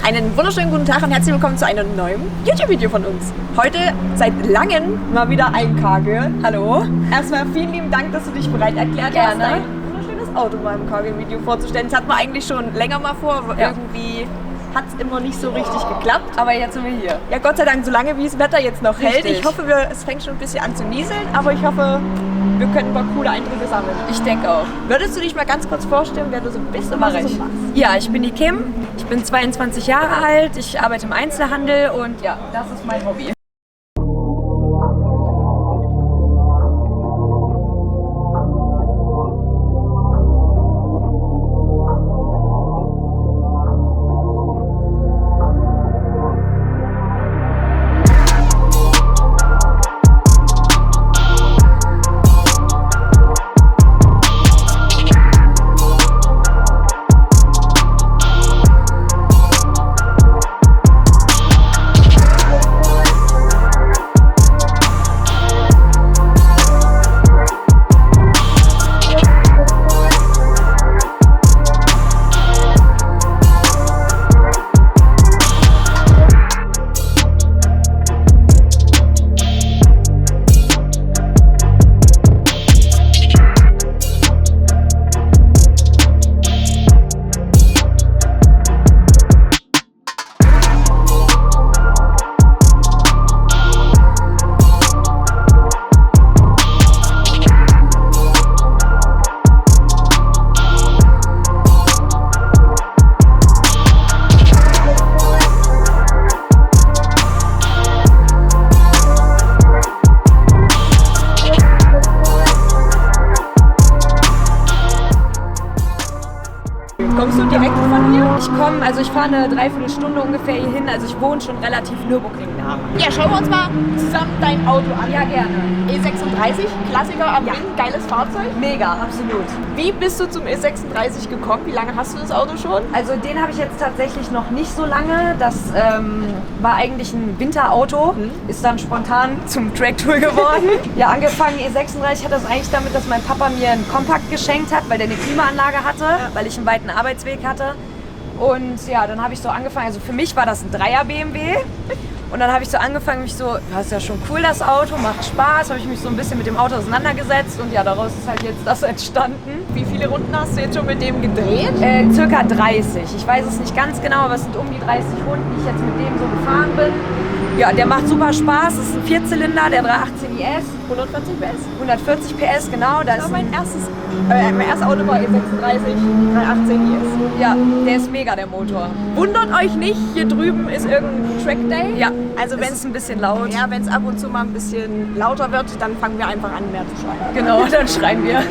Einen wunderschönen guten Tag und herzlich willkommen zu einem neuen YouTube-Video von uns. Heute seit langem mal wieder ein KG. Hallo. Erstmal vielen lieben Dank, dass du dich bereit erklärt hast, ein wunderschönes Auto mal im KG-Video vorzustellen. Das hatten wir eigentlich schon länger mal vor, aber irgendwie hat es immer nicht so richtig geklappt. Aber jetzt sind wir hier. Ja, Gott sei Dank, solange wie das Wetter jetzt noch hält. Richtig. Ich hoffe, es fängt schon ein bisschen an zu nieseln, aber ich hoffe, wir können ein paar coole Eindrücke sammeln. Ich denke auch. Würdest du dich mal ganz kurz vorstellen, wer du so bist und was du so machst? Ja, ich bin die Kim. Ich bin 22 Jahre alt. Ich arbeite im Einzelhandel und ja, das ist mein Hobby. Kommst du direkt von hier? Ich fahre eine Dreiviertelstunde ungefähr hier hin. Also ich wohne schon relativ Nürburgring-nah. Ja, schauen wir uns mal zusammen dein Auto an. Ja, gerne. E36, Klassiker am Ring, geiles Fahrzeug. Mega, absolut. Wie bist du zum E36 gekommen? Wie lange hast du das Auto schon? Also den habe ich jetzt tatsächlich noch nicht so lange. Das war eigentlich ein Winterauto, ist dann spontan zum Tracktool geworden. Ja, angefangen E36 hat das eigentlich damit, dass mein Papa mir einen Kompakt geschenkt hat, weil der eine Klimaanlage hatte, weil ich einen weiten Arbeitsweg hatte. Und ja, dann habe ich so angefangen, also für mich war das ein 3er BMW. Und dann habe ich so angefangen, das ist ja schon cool, das Auto, macht Spaß, habe ich mich so ein bisschen mit dem Auto auseinandergesetzt und ja, daraus ist halt jetzt das entstanden. Wie viele Runden hast du jetzt schon mit dem gedreht? Circa 30. Ich weiß es nicht ganz genau, aber es sind um die 30 Runden, die ich jetzt mit dem so gefahren bin. Ja, der macht super Spaß, es ist ein Vierzylinder, der 318 IS. 140 PS? 140 PS, genau. Das war mein erstes Auto war E36, 318 IS. Ja, der ist mega, der Motor. Wundert euch nicht, hier drüben ist irgendein Trackday. Ja, also wenn es ist ein bisschen laut. Ja, wenn es ab und zu mal ein bisschen lauter wird, dann fangen wir einfach an, mehr zu schreien. Genau, dann schreien wir.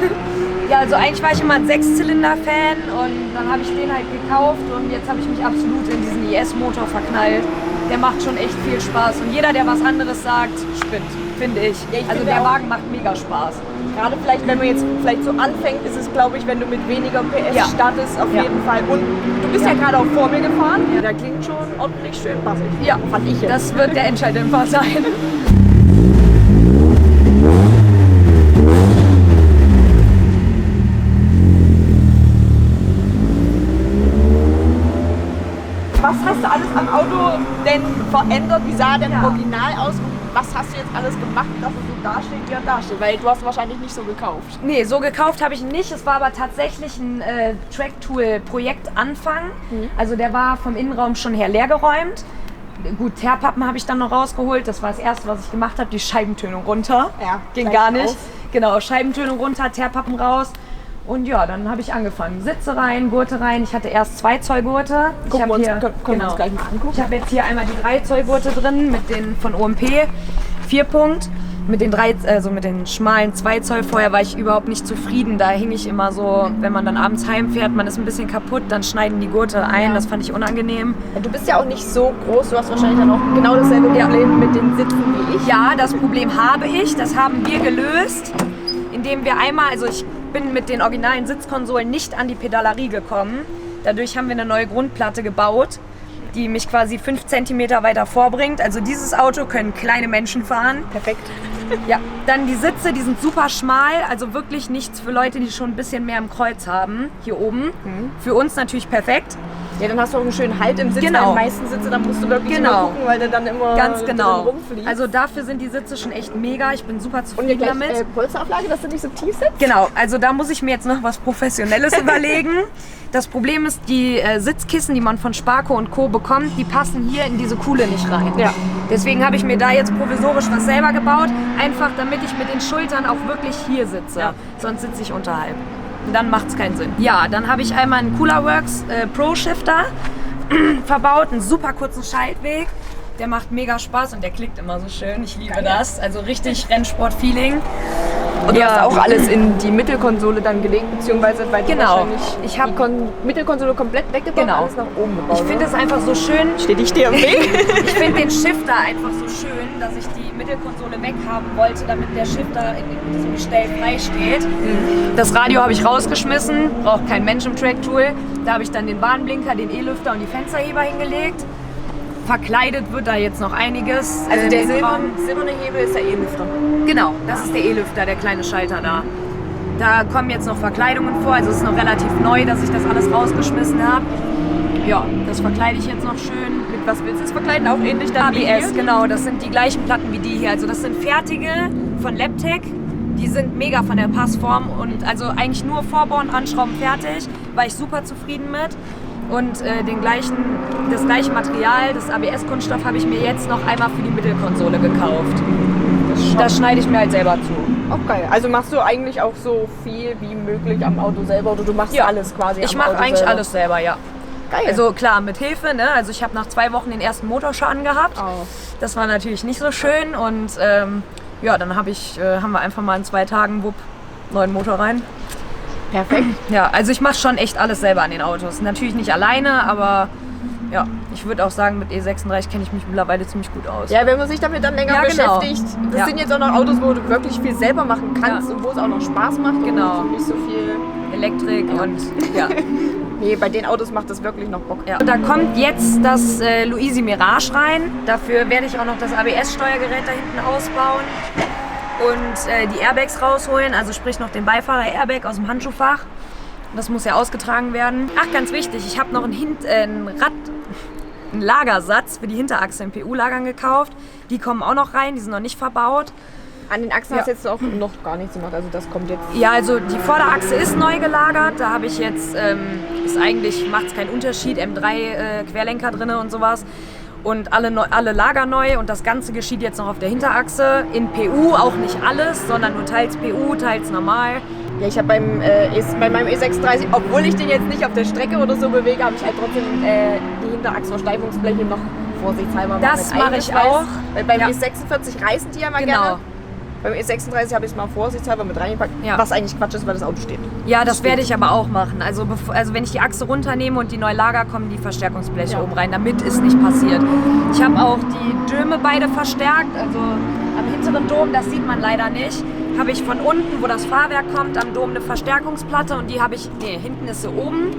Ja, also eigentlich war ich immer ein Sechszylinder-Fan und dann habe ich den halt gekauft und jetzt habe ich mich absolut in diesen IS-Motor verknallt. Der macht schon echt viel Spaß und jeder, der was anderes sagt, spinnt, finde ich. Ja, also der Wagen macht mega Spaß. Gerade vielleicht, wenn man jetzt vielleicht so anfängt, ist es, glaube ich, wenn du mit weniger PS startest, auf jeden Fall. Und du bist ja gerade auch vor mir gefahren. Ja, der klingt schon ordentlich schön bassig. Ja, fand ich jetzt. Das wird der Entscheidungsfall sein. Was hast du alles am Auto denn verändert? Wie sah denn original aus? Und was hast du jetzt alles gemacht, dass es so dasteht, wie er dasteht? Weil du hast wahrscheinlich nicht so gekauft. Nee, so gekauft habe ich ihn nicht. Es war aber tatsächlich ein Tracktool-Projektanfang. Also der war vom Innenraum schon her leergeräumt. Gut, Teerpappen habe ich dann noch rausgeholt. Das war das Erste, was ich gemacht habe. Die Scheibentönung runter. Ja, ging gar nicht. Genau, Scheibentönung runter, Teerpappen raus. Und ja, dann habe ich angefangen. Sitze rein, Gurte rein. Ich hatte erst 2 Zoll Gurte. Können wir uns gleich mal angucken. Ich habe jetzt hier einmal die 3 Zoll Gurte drin mit den von OMP 4-Punkt. Mit den mit den schmalen 2 Zoll. Vorher war ich überhaupt nicht zufrieden. Da hing ich immer so, wenn man dann abends heimfährt, man ist ein bisschen kaputt, dann schneiden die Gurte ein. Das fand ich unangenehm. Ja, du bist ja auch nicht so groß. Du hast wahrscheinlich dann auch genau dasselbe Problem mit den Sitzen wie ich. Ja, das Problem habe ich. Das haben wir gelöst, indem wir einmal, also ich bin mit den originalen Sitzkonsolen nicht an die Pedalerie gekommen. Dadurch haben wir eine neue Grundplatte gebaut, die mich quasi 5 cm weiter vorbringt. Also dieses Auto können kleine Menschen fahren. Perfekt. Ja, dann die Sitze, die sind super schmal, also wirklich nichts für Leute, die schon ein bisschen mehr im Kreuz haben, hier oben. Für uns natürlich perfekt. Ja, dann hast du auch einen schönen Halt im Sitz. Genau. Bei den meisten Sitze, dann musst du wirklich Genau. immer gucken, weil der dann immer Ganz drin genau. rumfliegt. Also dafür sind die Sitze schon echt mega. Ich bin super und zufrieden gleich damit. Polsterauflage, dass du nicht so tief sitzt? Genau, also da muss ich mir jetzt noch was Professionelles überlegen. Das Problem ist, die Sitzkissen, die man von Sparco und Co. bekommt, die passen hier in diese Kuhle nicht rein. Ja. Deswegen habe ich mir da jetzt provisorisch was selber gebaut, einfach damit ich mit den Schultern auch wirklich hier sitze. Ja. Sonst sitze ich unterhalb. Und dann macht es keinen Sinn. Ja, dann habe ich einmal einen Coolerworks Pro Shifter verbaut, einen super kurzen Schaltweg. Der macht mega Spaß und der klickt immer so schön. Ich liebe das. Also richtig Rennsport-Feeling. Und du hast auch alles in die Mittelkonsole dann gelegt, beziehungsweise weil du Genau. wahrscheinlich Ich hab- die Mittelkonsole komplett weggebaut und Genau. alles nach oben gebaut. Ich finde es einfach so schön. Steht ich dir im Weg? Ich finde den Shifter einfach so schön, dass ich die Mittelkonsole weghaben wollte, damit der Shifter in diesem Gestell frei steht. Das Radio habe ich rausgeschmissen, braucht kein Mensch im Track-Tool. Da habe ich dann den Warnblinker, den E-Lüfter und die Fensterheber hingelegt. Verkleidet wird da jetzt noch einiges. Also der im Raum. silberne Hebel ist der E-Lüfter. Genau, das ist der E-Lüfter, der kleine Schalter da. Da kommen jetzt noch Verkleidungen vor, also es ist noch relativ neu, dass ich das alles rausgeschmissen habe. Ja, das verkleide ich jetzt noch schön. Mit was willst du es verkleiden? Auch ähnlich dann wie ABS, hier? genau, das sind die gleichen Platten wie die hier. Also das sind fertige von Labtec. Die sind mega von der Passform und also eigentlich nur vorbauen, anschrauben, fertig. War ich super zufrieden mit. Und das gleiche Material, das ABS-Kunststoff, habe ich mir jetzt noch einmal für die Mittelkonsole gekauft. Das schneide ich mir halt selber zu. Auch geil. Also machst du eigentlich auch so viel wie möglich am Auto selber oder du machst alles quasi Ich am mache Auto eigentlich selber? alles selber, ja. Geil. Also klar, mit Hilfe, ne? Also ich habe nach 2 Wochen den ersten Motorschaden gehabt. Oh. Das war natürlich nicht so schön und ja, dann haben wir einfach mal in 2 Tagen, neuen Motor rein. Perfekt. Ja, also ich mache schon echt alles selber an den Autos. Natürlich nicht alleine, aber ja, ich würde auch sagen, mit E36 kenne ich mich mittlerweile ziemlich gut aus. Ja, wenn man sich damit dann länger Ja, genau. beschäftigt. Das Ja. sind jetzt auch noch Autos, wo du wirklich viel selber machen kannst Ja. und wo es auch noch Spaß macht. Genau. Und nicht so viel. Elektrik und ja. Nee, bei den Autos macht das wirklich noch Bock. Ja. Da kommt jetzt das Luisi Mirage rein. Dafür werde ich auch noch das ABS-Steuergerät da hinten ausbauen und die Airbags rausholen, also sprich noch den Beifahrer-Airbag aus dem Handschuhfach. Das muss ja ausgetragen werden. Ach, ganz wichtig, ich habe noch einen Lagersatz für die Hinterachse in PU-Lagern gekauft. Die kommen auch noch rein, die sind noch nicht verbaut. An den Achsen hast du jetzt auch noch gar nichts gemacht, also das kommt jetzt. Ja, also die Vorderachse ist neu gelagert. Da habe ich jetzt, macht es keinen Unterschied, M3 Querlenker drin und sowas. Und alle Lager neu und das Ganze geschieht jetzt noch auf der Hinterachse. In PU auch nicht alles, sondern nur teils PU, teils normal. Ja, ich habe bei meinem E36, obwohl ich den jetzt nicht auf der Strecke oder so bewege, habe ich halt trotzdem die Hinterachsversteifungsbleche noch vorsichtshalber mal Das mit mache ich eingeschweißt. auch. Weil beim Ja. E46 reißen die ja mal Genau. gerne. Beim E36 habe ich es mal vorsichtshalber mit reingepackt, Ja. was eigentlich Quatsch ist, weil das Auto steht. Ja, das werde ich aber auch machen. Also wenn ich die Achse runternehme und die neu lager, kommen die Verstärkungsbleche Ja. oben rein, damit es nicht passiert. Ich habe auch die Döme beide verstärkt, also am hinteren Dom, das sieht man leider nicht, habe ich von unten, wo das Fahrwerk kommt, am Dom eine Verstärkungsplatte und die habe ich, hinten ist sie oben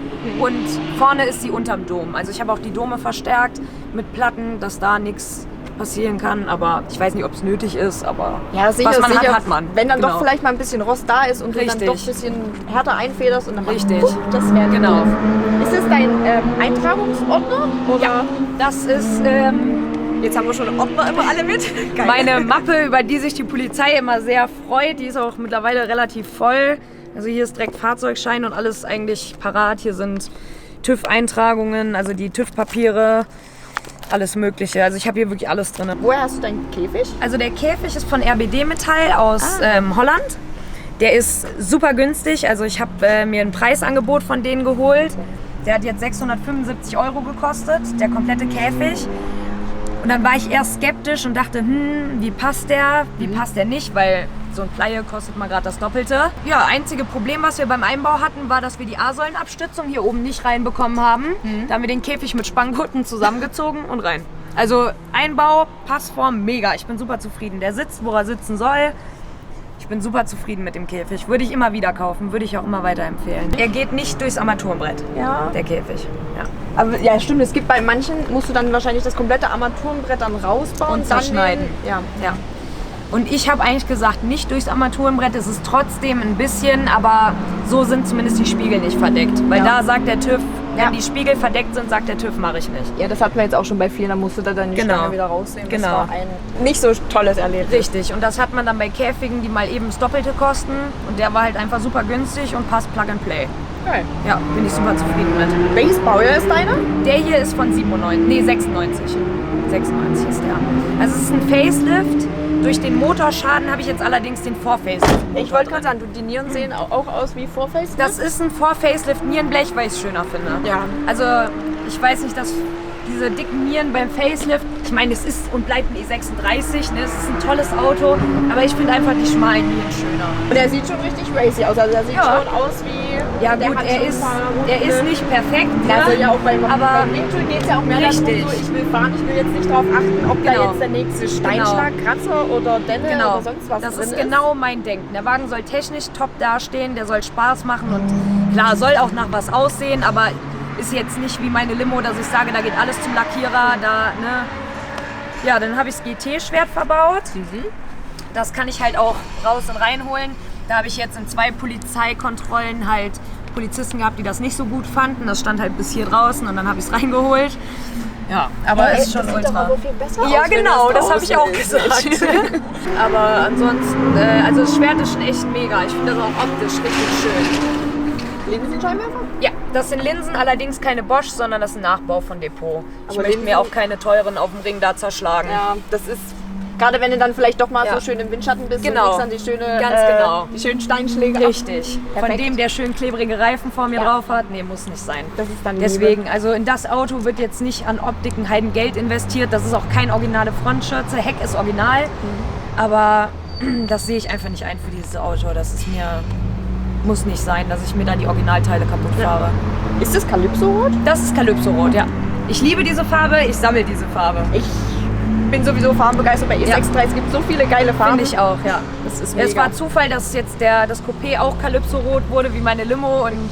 und vorne ist sie unterm Dom. Also ich habe auch die Dome verstärkt mit Platten, dass da nichts passieren kann, aber ich weiß nicht, ob es nötig ist, aber Ja, sicher, was man sicher. hat man. Wenn dann Genau. doch vielleicht mal ein bisschen Rost da ist und du dann Richtig. doch ein bisschen härter einfederst und dann Richtig. Das wäre Genau. Ist das dein Eintragungsordner? Oder? Ja, das ist Jetzt haben wir schon Ordner immer alle mit. Geil. meine Mappe, über die sich die Polizei immer sehr freut. Die ist auch mittlerweile relativ voll. Also hier ist direkt Fahrzeugschein und alles eigentlich parat. Hier sind TÜV-Eintragungen, also die TÜV-Papiere, alles Mögliche. Also ich habe hier wirklich alles drin. Woher hast du deinen Käfig? Also der Käfig ist von RBD Metall aus Holland. Der ist super günstig. Also ich habe mir ein Preisangebot von denen geholt. Der hat jetzt 675 € gekostet, der komplette Käfig. Und dann war ich erst skeptisch und dachte, wie passt der nicht, weil so ein Pleie kostet mal gerade das Doppelte. Ja, einzige Problem, was wir beim Einbau hatten, war, dass wir die A-Säulenabstützung hier oben nicht reinbekommen haben. Da haben wir den Käfig mit Spanngurten zusammengezogen und rein. Also Einbau, Passform, mega. Ich bin super zufrieden. Der sitzt, wo er sitzen soll. Ich bin super zufrieden mit dem Käfig. Würde ich immer wieder kaufen, würde ich auch immer weiterempfehlen. Er geht nicht durchs Armaturenbrett, Ja. der Käfig. Ja. Aber ja, stimmt. Es gibt bei manchen, musst du dann wahrscheinlich das komplette Armaturenbrett dann rausbauen. Und zerschneiden. Ja. Ja. Und ich habe eigentlich gesagt, nicht durchs Armaturenbrett, es ist trotzdem ein bisschen, aber so sind zumindest die Spiegel nicht verdeckt. Weil da sagt der TÜV, wenn die Spiegel verdeckt sind, sagt der TÜV, mache ich nicht. Ja, das hatten wir jetzt auch schon bei vielen, da musst du da dann die Stange wieder rausnehmen. Genau. Das war ein nicht so tolles Erlebnis. Richtig, und das hat man dann bei Käfigen, die mal eben das Doppelte kosten. Und der war halt einfach super günstig und passt Plug and Play. Geil. Ja, bin ich super zufrieden mit. Welches Baujahr ist deiner? Der hier ist von 96. 96 ist der. Also es ist ein Facelift. Durch den Motorschaden habe ich jetzt allerdings den Vor-Facelift. Ich wollte gerade sagen, die Nieren sehen auch aus wie Vor-Facelift. Das ist ein Vor-Facelift Nierenblech, weil ich es schöner finde. Ja. Also ich weiß nicht, dass diese dicken Nieren beim Facelift, ich meine, es ist und bleibt ein E36, ne? Es ist ein tolles Auto, aber ich finde einfach die schmalen Nieren schöner. Und er sieht schon richtig racy aus, also er sieht schon aus wie... Ja gut, er ist nicht perfekt, also ja auch beim Windtool geht es ja auch mehr darum, so, ich will fahren, ich will jetzt nicht darauf achten, ob da jetzt der nächste Steinschlag, Kratzer oder Delle oder sonst was das drin ist. Das ist genau mein Denken. Der Wagen soll technisch top dastehen, der soll Spaß machen und klar, soll auch nach was aussehen, aber ist jetzt nicht wie meine Limo, dass ich sage, da geht alles zum Lackierer, da, ne. Ja, dann habe ich das GT-Schwert verbaut. Das kann ich halt auch raus und reinholen. Da habe ich jetzt in 2 Polizeikontrollen halt Polizisten gehabt, die das nicht so gut fanden. Das stand halt bis hier draußen und dann habe ich es reingeholt. Ja, aber es ist schon ultra. Sieht doch aber viel besser aus, ja, genau, das habe ich auch ist. gesagt. Aber ansonsten, also das Schwert ist schon echt mega. Ich finde das auch optisch richtig schön. Linsenscheinwerfer? Ja, das sind Linsen, allerdings keine Bosch, sondern das ist ein Nachbau von Depot. Ich Aber möchte mir auch keine teuren auf dem Ring da zerschlagen. Ja, das ist... Gerade wenn du dann vielleicht doch mal so schön im Windschatten bist und kriegst dann die die schönen Steinschläge Richtig. Von dem, der schön klebrige Reifen vor mir drauf hat. Nee, muss nicht sein. Das ist dann deswegen, also in das Auto wird jetzt nicht an Optik ein Heidengeld investiert. Das ist auch kein originale Frontschürze. Heck ist original. Aber das sehe ich einfach nicht ein für dieses Auto. Das ist mir... Muss nicht sein, dass ich mir da die Originalteile kaputt fahre. Ist das Calypso-Rot? Das ist Calypso-Rot, ja. Ich liebe diese Farbe, ich sammle diese Farbe. Ich bin sowieso farbenbegeistert bei E36. Es gibt so viele geile Farben. Finde ich auch, ja. Das ist mega. Es war Zufall, dass jetzt das Coupé auch Calypso-Rot wurde, wie meine Limo. Und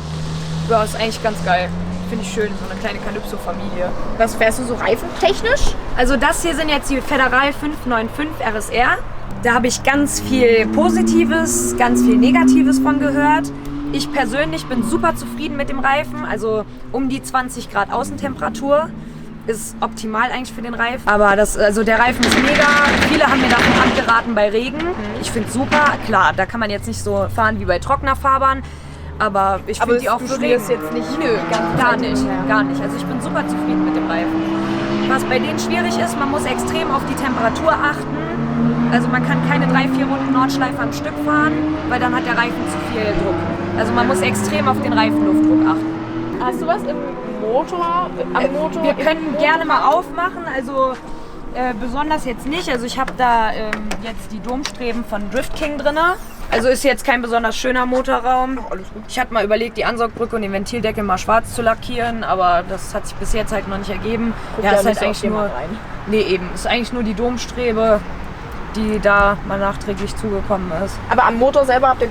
ja, ist eigentlich ganz geil. Finde ich schön, so eine kleine Calypso-Familie. Was fährst du so reifentechnisch? Also das hier sind jetzt die Federal 595 RSR. Da habe ich ganz viel Positives, ganz viel Negatives von gehört. Ich persönlich bin super zufrieden mit dem Reifen, also um die 20 Grad Außentemperatur ist optimal eigentlich für den Reifen. Aber also der Reifen ist mega. Viele haben mir davon abgeraten bei Regen. Ich finde es super. Klar, da kann man jetzt nicht so fahren wie bei trockener Fahrbahn. Aber ich finde die auch für Regen. Jetzt nicht? Nö, gar nicht. Also ich bin super zufrieden mit dem Reifen. Was bei denen schwierig ist, man muss extrem auf die Temperatur achten. Also man kann keine 3-4 Runden Nordschleife am Stück fahren, weil dann hat der Reifen zu viel Druck. Also man muss extrem auf den Reifenluftdruck achten. Hast du was im Motor? Motor? Wir können gerne mal aufmachen, also besonders jetzt nicht. Also ich habe da jetzt die Domstreben von Drift King drin. Also ist jetzt kein besonders schöner Motorraum. Ich hatte mal überlegt, die Ansaugbrücke und den Ventildeckel mal schwarz zu lackieren, aber das hat sich bis jetzt halt noch nicht ergeben. Ja, ist halt eigentlich nur Nee, eben, ist eigentlich nur die Domstrebe, die da mal nachträglich zugekommen ist. Aber am Motor selber habt ihr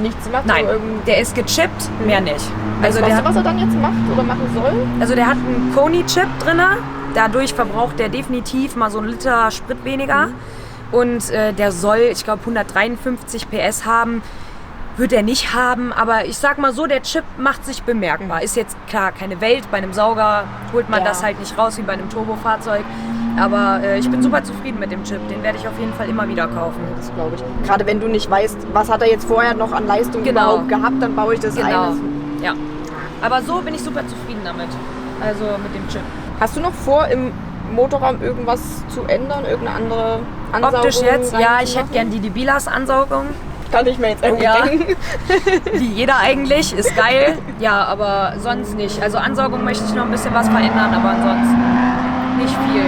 nichts gemacht? Nein, der ist gechippt, mehr nicht. Also weißt du, was er dann jetzt macht oder machen soll? Also der hat einen Koni-Chip drin, dadurch verbraucht der definitiv mal so einen Liter Sprit weniger. Und der soll, ich glaube, 153 PS haben. Wird er nicht haben, aber ich sag mal so, der Chip macht sich bemerkbar. Ist jetzt klar keine Welt, bei einem Sauger holt man das halt nicht raus wie bei einem Turbofahrzeug. Aber ich bin super zufrieden mit dem Chip, den werde ich auf jeden Fall immer wieder kaufen. Das glaube ich. Gerade wenn du nicht weißt, was hat er jetzt vorher noch an Leistung überhaupt gehabt, dann baue ich das ein. Ja. Aber so bin ich super zufrieden damit, also mit dem Chip. Hast du noch vor, im Motorraum irgendwas zu ändern, irgendeine andere Ansaugung? Optisch jetzt? Ja, ich hätte gern die Debilas-Ansaugung. Kann ich mir jetzt irgendwie denken. Wie jeder eigentlich, ist geil. Ja, aber sonst nicht. Also Ansaugung möchte ich noch ein bisschen was verändern, aber ansonsten nicht viel.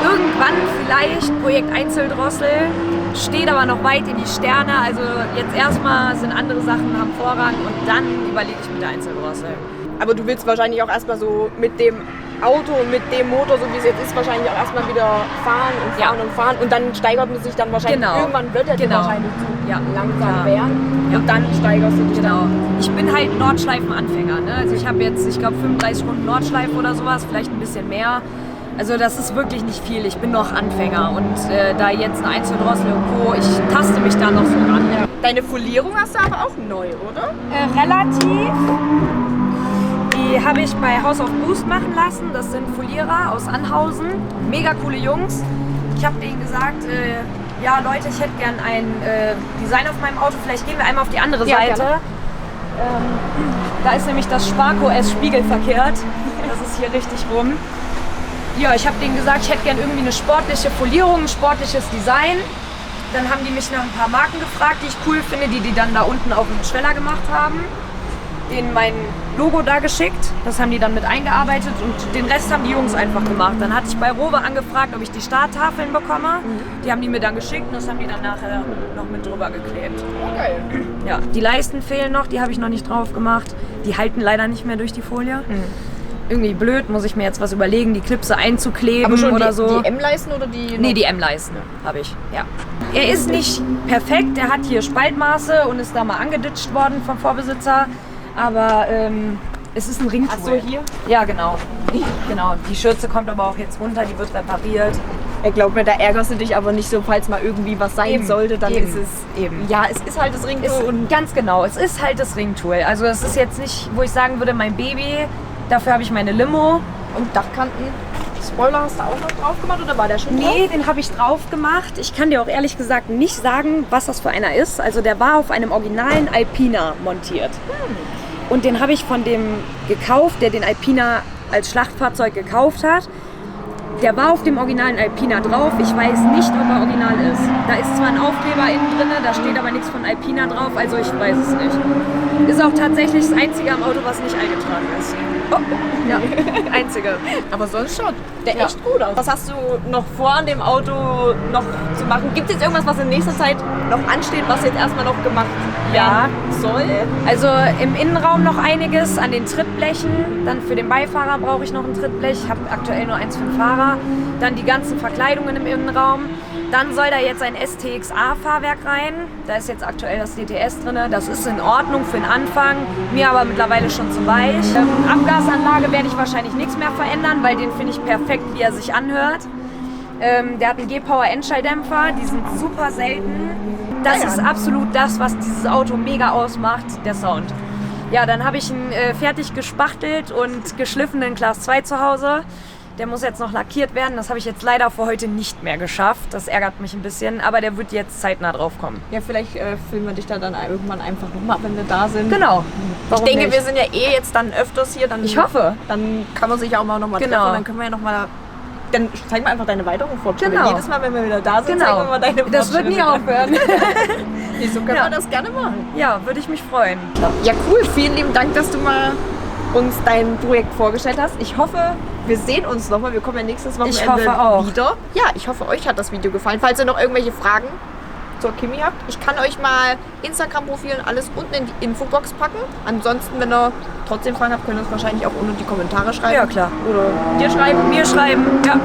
Irgendwann vielleicht Projekt Einzeldrossel, steht aber noch weit in die Sterne. Also jetzt erstmal sind andere Sachen am Vorrang und dann überlege ich mit der Einzeldrossel. Aber du willst wahrscheinlich auch erstmal so mit dem Auto, mit dem Motor, so wie es jetzt ist, wahrscheinlich auch erstmal wieder fahren und dann steigert man sich dann wahrscheinlich, irgendwann wird er dir wahrscheinlich zu langsam werden und dann steigerst du dich dann. Ich bin halt Nordschleifenanfänger, ne? Also ich habe jetzt, ich glaube 35 Runden Nordschleife oder sowas, vielleicht ein bisschen mehr. Also das ist wirklich nicht viel. Ich bin noch Anfänger und da jetzt eine Einzeldrossel und Co., ich taste mich da noch so ran. Ja. Deine Folierung hast du aber auch neu, oder? Relativ. Die habe ich bei House of Boost machen lassen. Das sind Folierer aus Anhausen. Mega coole Jungs. Ich habe denen gesagt, ja Leute, ich hätte gern ein Design auf meinem Auto. Vielleicht gehen wir einmal auf die andere Seite. Da ist nämlich das Sparco S spiegelverkehrt. Das ist hier richtig rum. Ja, ich habe denen gesagt, ich hätte gern irgendwie eine sportliche Folierung, ein sportliches Design. Dann haben die mich nach ein paar Marken gefragt, die ich cool finde, die dann da unten auf dem Schweller gemacht haben. Denen mein Logo da geschickt, das haben die dann mit eingearbeitet und den Rest haben die Jungs einfach gemacht. Dann hatte ich bei Rowe angefragt, ob ich die Starttafeln bekomme. Die haben die mir dann geschickt und das haben die dann nachher noch mit drüber geklebt. Geil. Ja, die Leisten fehlen noch, die habe ich noch nicht drauf gemacht. Die halten leider nicht mehr durch die Folie. Irgendwie blöd, muss ich mir jetzt was überlegen, die Klipse einzukleben. Aber schon oder so. Die M-Leisten oder die? Nee, die M-Leisten habe ich, ja. Er ist nicht perfekt, der hat hier Spaltmaße und ist da mal angeditscht worden vom Vorbesitzer. Aber es ist ein Ringtool. Ach so, hier? Ja, genau. Genau. Die Schürze kommt aber auch jetzt runter, die wird repariert. Ich glaube mir, da ärgerst du dich aber nicht so, falls mal irgendwie was sein sollte, dann ist es eben. Ja, es ist halt das Ringtool. Und ganz genau, es ist halt das Ringtool. Also es ist jetzt nicht, wo ich sagen würde, mein Baby, dafür habe ich meine Limo. Und Dachkanten. Spoiler hast du auch noch drauf gemacht oder war der schon drauf? Nee, den habe ich drauf gemacht. Ich kann dir auch ehrlich gesagt nicht sagen, was das für einer ist. Also der war auf einem originalen Alpina montiert. Und den habe ich von dem gekauft, der den Alpina als Schlachtfahrzeug gekauft hat. Der war auf dem originalen Alpina drauf. Ich weiß nicht, ob er original ist. Da ist zwar ein Aufkleber innen drin, da steht aber nichts von Alpina drauf, also ich weiß es nicht. Ist auch tatsächlich das einzige am Auto, was nicht eingetragen ist. Oh, ja, einzige. Aber sonst schon. Der echt gut aus. Was hast du noch vor, an dem Auto noch zu machen? Gibt es jetzt irgendwas, was in nächster Zeit noch ansteht, was jetzt erstmal noch gemacht werden soll? Also im Innenraum noch einiges an den Trittblechen. Dann für den Beifahrer brauche ich noch ein Trittblech. Ich habe aktuell nur eins für den Fahrer. Dann die ganzen Verkleidungen im Innenraum. Dann soll da jetzt ein STXA-Fahrwerk rein. Da ist jetzt aktuell das DTS drin. Das ist in Ordnung für den Anfang, mir aber mittlerweile schon zu weich. Abgasanlage werde ich wahrscheinlich nichts mehr verändern, weil den finde ich perfekt, wie er sich anhört. Der hat einen G-Power-Endschalldämpfer, die sind super selten. Das ist absolut das, was dieses Auto mega ausmacht, der Sound. Ja, dann habe ich einen fertig gespachtelt und geschliffenen Class 2 zu Hause. Der muss jetzt noch lackiert werden. Das habe ich jetzt leider für heute nicht mehr geschafft. Das ärgert mich ein bisschen, aber der wird jetzt zeitnah drauf kommen. Ja, vielleicht filmen wir dich da dann irgendwann einfach nochmal, wenn wir da sind. Genau. Warum ich denke, wir sind ja eh jetzt dann öfters hier. Dann, ich hoffe. Dann kann man sich auch mal nochmal treffen. Dann können wir ja nochmal... Dann zeig mal einfach deine weiteren Fortschritte. Genau. Jedes Mal, wenn wir wieder da sind, zeigen wir mal deine Fortschritte. Das wird nie aufhören. So können wir das gerne machen. Ja, würde ich mich freuen. Ja, cool. Vielen lieben Dank, dass du mal uns dein Projekt vorgestellt hast. Ich hoffe, wir sehen uns nochmal. Wir kommen ja nächstes Wochenende wieder. Ja, ich hoffe, euch hat das Video gefallen. Falls ihr noch irgendwelche Fragen zur Kimi habt, ich kann euch mal Instagram-Profil und alles unten in die Infobox packen. Ansonsten, wenn ihr trotzdem Fragen habt, könnt ihr es wahrscheinlich auch unten in die Kommentare schreiben. Ja, klar. Oder dir schreiben. Mir schreiben, ja.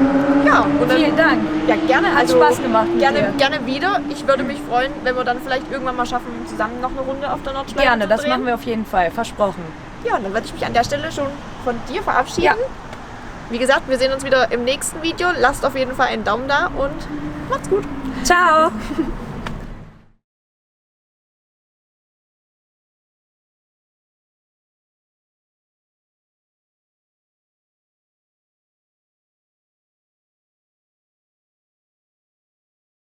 Ja, und dann, vielen Dank. Ja, gerne. Hat Spaß gemacht mit dir. Gerne wieder. Ich würde mich freuen, wenn wir dann vielleicht irgendwann mal schaffen, zusammen noch eine Runde auf der Nordschleife Gerne, zu das drehen. machen wir auf jeden Fall. Versprochen. Ja, und dann würde ich mich an der Stelle schon von dir verabschieden. Ja. Wie gesagt, wir sehen uns wieder im nächsten Video. Lasst auf jeden Fall einen Daumen da und macht's gut. Ciao.